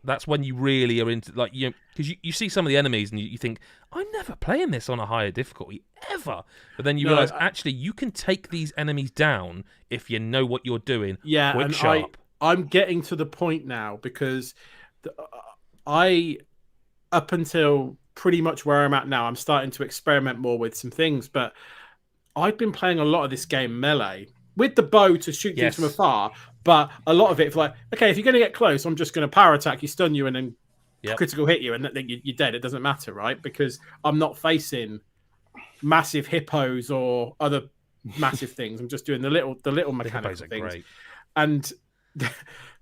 That's when you really are into like because you see some of the enemies and you think I'm never playing this on a higher difficulty ever, but then you realize actually you can take these enemies down if you know what you're doing. Yeah, quick, and sharp. I'm getting to the point now because up until pretty much where I'm at now, I'm starting to experiment more with some things, but I've been playing a lot of this game melee with the bow to shoot things from afar, but a lot of it, like, okay, if you're going to get close, I'm just going to power attack you, stun you, and then critical hit you, and then you're dead. It doesn't matter, right? Because I'm not facing massive hippos or other massive things. I'm just doing the little mechanical things. Great. And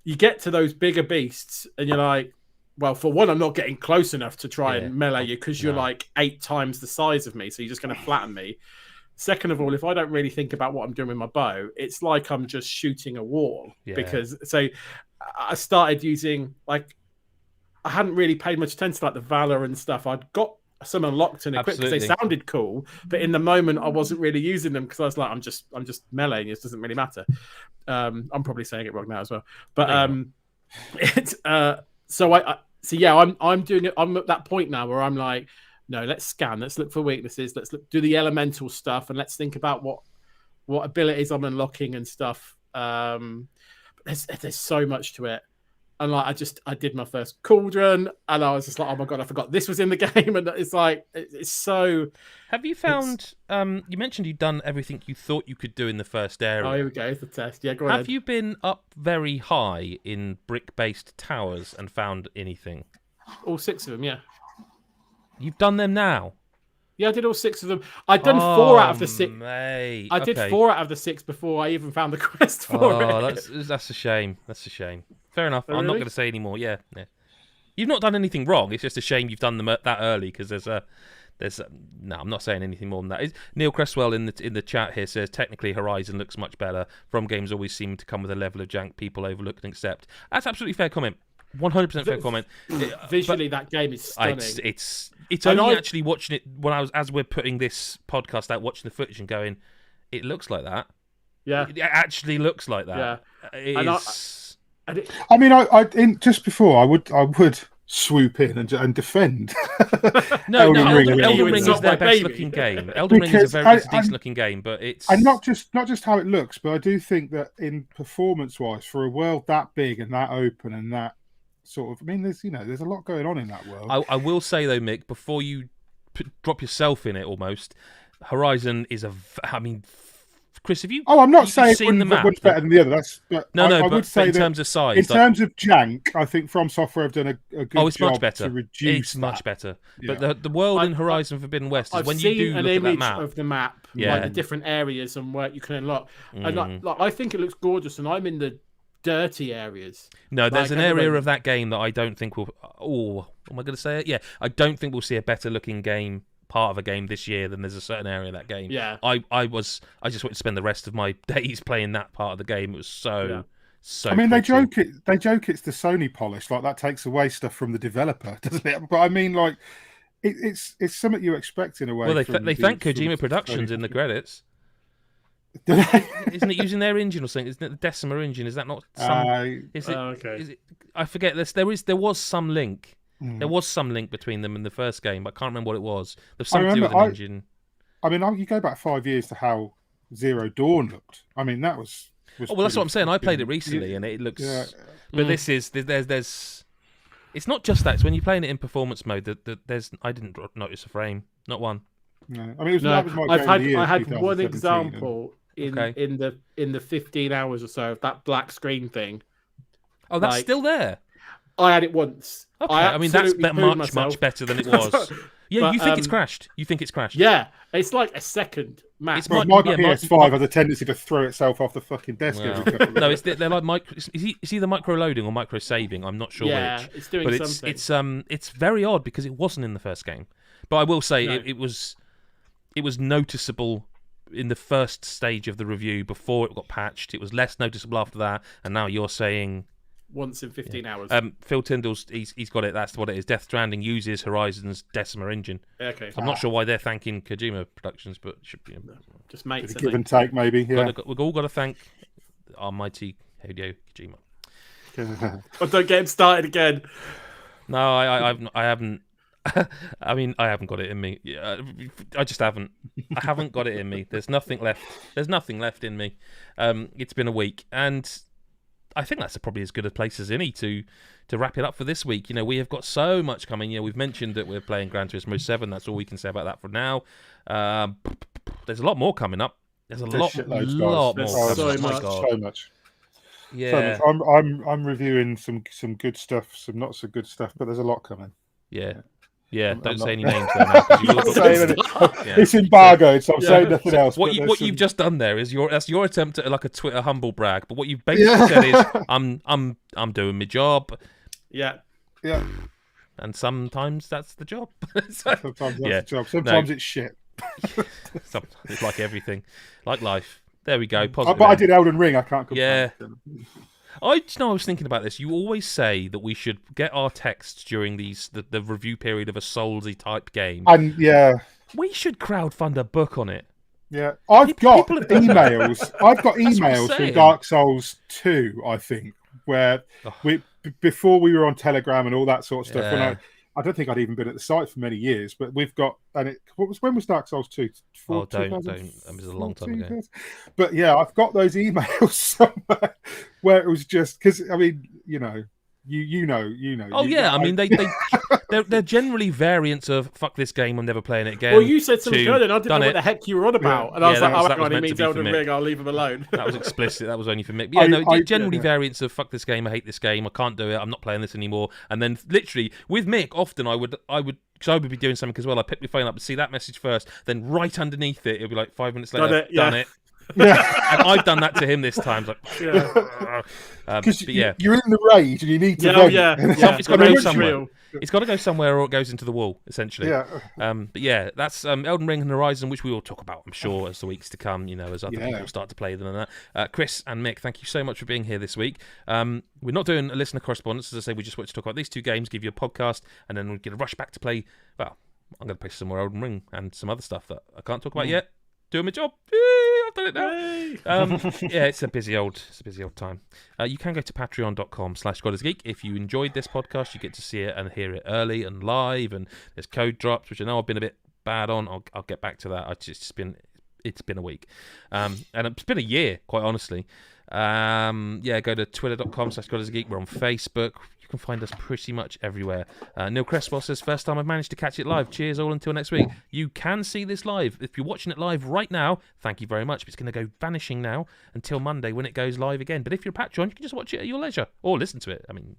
you get to those bigger beasts, and you're like, well, for one, I'm not getting close enough to try and melee you because you're like 8 times the size of me, so you're just going to flatten me. Second of all, if I don't really think about what I'm doing with my bow, it's like I'm just shooting a wall. Because so I started using like I hadn't really paid much attention to like the Valor and stuff. I'd got some unlocked and equipped because they sounded cool, but in the moment I wasn't really using them because I was like, I'm just meleeing. It doesn't really matter. I'm probably saying it wrong now as well, but it's I'm doing it. I'm at that point now where I'm like, no, let's scan. Let's look for weaknesses. Let's do the elemental stuff, and let's think about what abilities I'm unlocking and stuff. There's so much to it, and like I did my first cauldron, and I was just like, oh my god, I forgot this was in the game, and it's like it's so. Have you found? You mentioned you'd done everything you thought you could do in the first area. Oh, here we go. It's the test. Yeah, go ahead. Have you been up very high in brick-based towers and found anything? All 6 of them, yeah. You've done them now? Yeah, I did all 6 of them. I'd done 4 out of the 6. Mate. I did 4 out of the 6 before I even found the quest for it. That's a shame. That's a shame. Fair enough. Oh, I'm not really? going to say any more. Yeah. You've not done anything wrong. It's just a shame you've done them that early because no, I'm not saying anything more than that. Neil Cresswell in the chat here says technically Horizon looks much better. From games always seem to come with a level of jank people overlook and accept. That's absolutely fair comment. 100% fair comment. Visually, that game is stunning. It's only actually watching it when as we're putting this podcast out, watching the footage and going, it looks like that. Yeah, it actually looks like that. Yeah, I mean, just before I would swoop in and defend. Elden Ring is their best looking game. Elden Ring is a very decent looking game, but it's not just how it looks, but I do think that in performance wise, for a world that big and that open and that sort of, I mean, there's a lot going on in that world. I will say though, Mick, before you drop yourself in it, almost Horizon is Chris, have you? Oh, I'm not saying seen the map. One's better than the other. I would say in terms of size, in terms of jank, I think From Software have done a good job much better. to reduce. It's much better. Yeah. But the world in Horizon Forbidden West is when you do an look image at that map of the map, like the different areas and where you can unlock. And I think it looks gorgeous, and I'm in the dirty areas. No, there's an area of that game that I don't think will. Oh, am I going to say it? Yeah, I don't think we'll see a better looking game. Part of a game this year than there's a certain area of that game. Yeah, I just want to spend the rest of my days playing that part of the game. It was so. I mean, they joke it's the Sony polish, like that takes away stuff from the developer, doesn't it? But I mean, like it's something you expect in a way. Well, they thank Kojima Productions in the credits. Isn't it using their engine or something? Isn't it the Decima engine? Is that not some? Is it? Okay. Is it? I forget this. There was some link. There was some link between them in the first game, but I can't remember what it was. There's something to do with an engine. I mean, you go back 5 years to how Zero Dawn looked. I mean, that was well, that's what I'm saying. I played it recently, and it looks. Yeah. But there's. It's not just that. It's when you're playing it in performance mode. I didn't notice a frame, not one. No, I mean, that was my game of the year, I had one example in the 15 hours or so of that black screen thing. Oh, that's still there. I had it once. Okay, I mean that's much better than it was. Yeah, but, you think it's crashed? You think it's crashed? Yeah, it's like a second map. My PS5 has a tendency to throw itself off the fucking desk. No, they're like micro. Is either micro loading or micro saving? I'm not sure which. Yeah, it's doing something. It's very odd because it wasn't in the first game. But I will say it was noticeable in the first stage of the review before it got patched. It was less noticeable after that, and now you're saying. Once in 15 hours. Phil Tyndall's he's got it. That's what it is. Death Stranding uses Horizon's Decima engine. Okay. I'm not sure why they're thanking Kojima Productions, but should be just mates. Give and take, maybe. Yeah. We've all got to thank our mighty Hideo Kojima. Oh, don't get him started again. No, I haven't. I mean, I haven't got it in me. I just haven't. I haven't got it in me. There's nothing left. There's nothing left in me. It's been a week, and I think that's probably as good a place as any to wrap it up for this week. You know, we have got so much coming. You know, we've mentioned that we're playing Gran Turismo 7. That's all we can say about that for now. There's a lot more coming up. There's a lot more. So much. Yeah. So much. I'm reviewing some good stuff, some not so good stuff, but there's a lot coming. Yeah, don't say any names there now. It's embargoed, so I'm saying nothing else. What you've just done there is your attempt at like a Twitter humble brag. But what you've basically said is, I'm doing my job. Yeah. And sometimes that's the job. Sometimes that's the job. Sometimes it's shit. It's like everything, like life. There we go. But I did Elden Ring. I can't complain. Yeah. I was thinking about this. You always say that we should get our texts during the review period of a Soulsy type game. And we should crowdfund a book on it. Yeah, I've got emails from Dark Souls 2, I think, where before we were on Telegram and all that sort of stuff. When I don't think I'd even been at the site for many years, but we've got when was Dark Souls 2? Don't. It was a long time ago. But yeah, I've got those emails somewhere where it was just because I mean, you know, You know. Oh yeah, I mean they're generally variants of "fuck this game, I'm never playing it again." Well, you said something earlier, and I didn't know what the heck you were on about, and I was like, "Oh, hang on, he means Elden Ring. I'll leave him alone." That was explicit. That was only for Mick. Yeah, generally variants of "fuck this game, I hate this game, I can't do it, I'm not playing this anymore." And then literally with Mick, often I would. Because I would be doing something as well. I pick my phone up and see that message first. Then right underneath it, it'll be like 5 minutes later. Done it. Yeah. And I've done that to him this time. Like, you're in the rage and you need to. It's got to go somewhere. It's got to go somewhere, or it goes into the wall, essentially. But yeah, that's Elden Ring and Horizon, which we will talk about, I'm sure, as the weeks to come. As other people start to play them and that. Chris and Mick, thank you so much for being here this week. We're not doing a listener correspondence, as I say. We just want to talk about these two games, give you a podcast, and then we're going to rush back to play. Well, I'm going to play some more Elden Ring and some other stuff that I can't talk about yet. Doing my job. I've done it now. Yeah, it's a busy old time. You can go to patreon.com/GodIsGeek. If you enjoyed this podcast, you get to see it and hear it early and live, and there's code drops, which I know I've been a bit bad on. I'll get back to that. It's been a week, and it's been a year, quite honestly. Go to twitter.com/GodIsGeek. We're on Facebook. You can find us pretty much everywhere. Neil Cresswell says, first time I've managed to catch it live. Cheers all until next week. You can see this live. If you're watching it live right now, thank you very much. It's going to go vanishing now until Monday when it goes live again. But if you're a Patreon, you can just watch it at your leisure or listen to it. I mean,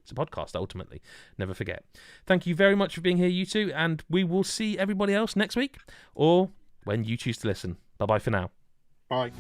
it's a podcast ultimately. Never forget. Thank you very much for being here, you two, and we will see everybody else next week or when you choose to listen. Bye-bye for now. Bye.